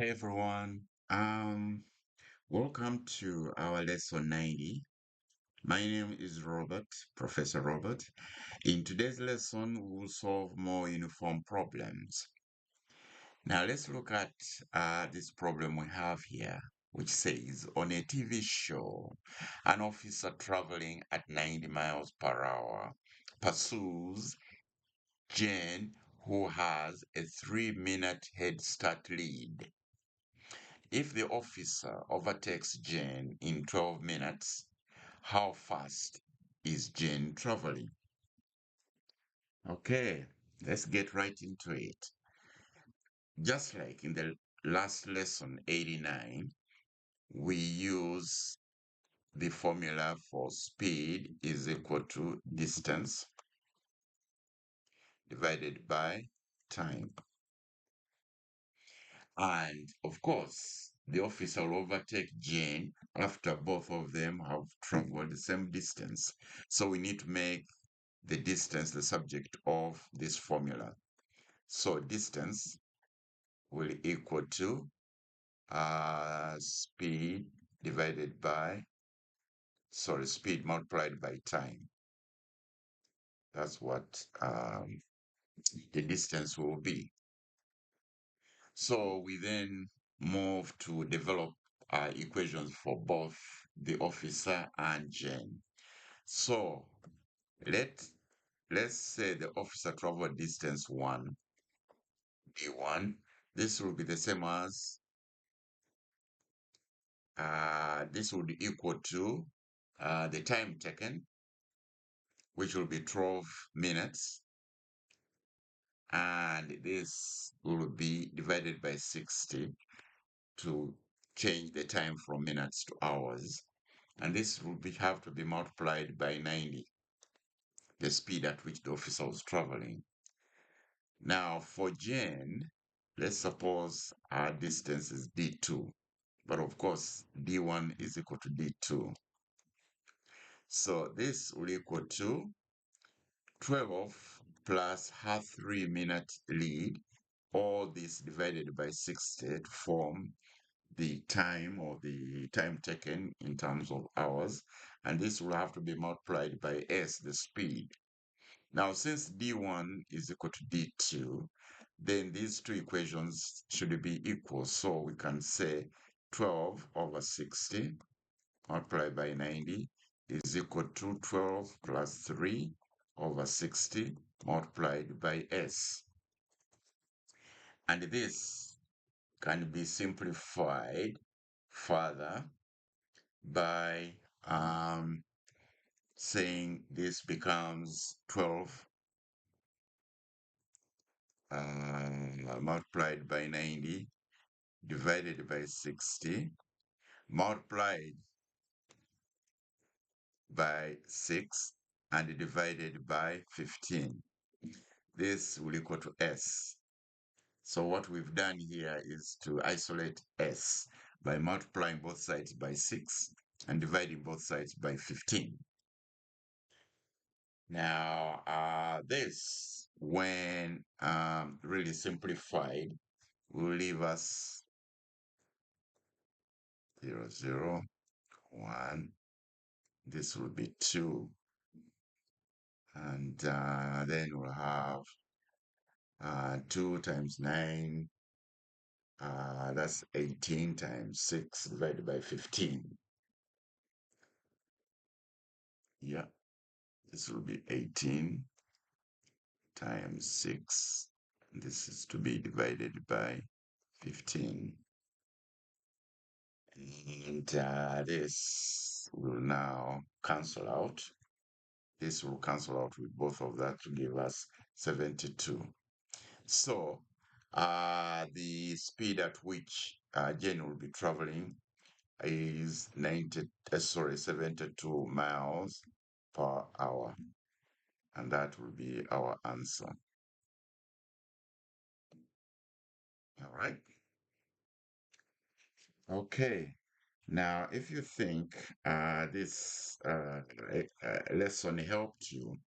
Hey everyone, welcome to our lesson 90. My name is Robert, Professor Robert. In today's lesson, we will solve more uniform problems. Now let's look at this problem we have here, which says, on a TV show, an officer traveling at 90 miles per hour pursues Jane, who has a 3-minute head start lead. If the officer overtakes Jane in 12 minutes, how fast is Jane traveling? Okay, let's get right into it. Just like in the last lesson 89, we use the formula for speed is equal to distance divided by time. And of course, the officer will overtake Jane after both of them have traveled the same distance. So we need to make the distance the subject of this formula. So distance will equal to speed divided by, speed multiplied by time. That's what the distance will be. So we then move to develop equations for both the officer and Jane. So let let's say the officer traveled distance 1, d1. This will be the same as this would equal to the time taken, which will be 12 minutes, and this will be divided by 60 to change the time from minutes to hours. And this will have to be multiplied by 90, the speed at which the officer was traveling. Now, for Jane, let's suppose our distance is d2, but of course, d1 is equal to d2. So this will equal to 12 plus her 3-minute lead, all this divided by 60 to form the time or the time taken in terms of hours. And this will have to be multiplied by s, the speed. Now, since d1 is equal to d2, then these two equations should be equal. So we can say 12 over 60 multiplied by 90 is equal to 12 plus 3 over 60 multiplied by s. And this can be simplified further by saying this becomes 12 multiplied by 90 divided by 60 multiplied by 6 and divided by 15. This will equal to s. So what we've done here is to isolate s by multiplying both sides by 6 and dividing both sides by 15. Now, this, when really simplified, will leave us 0, 0, 1. This will be 2. And then we'll have 2 times 9. That's 18 times 6 divided by 15. Yeah, this will be 18 times 6. This is to be divided by 15. And this will now cancel out. This will cancel out with both of that to give us 72. So the speed at which Jane will be traveling is 72 miles per hour. And that will be our answer. All right. Okay. Now, if you think this lesson helped you,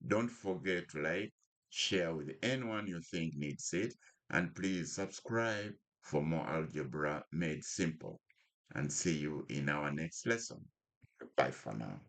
don't forget to like, share with anyone you think needs it, and please subscribe. for more algebra made simple, and see you in our next lesson. Bye for now.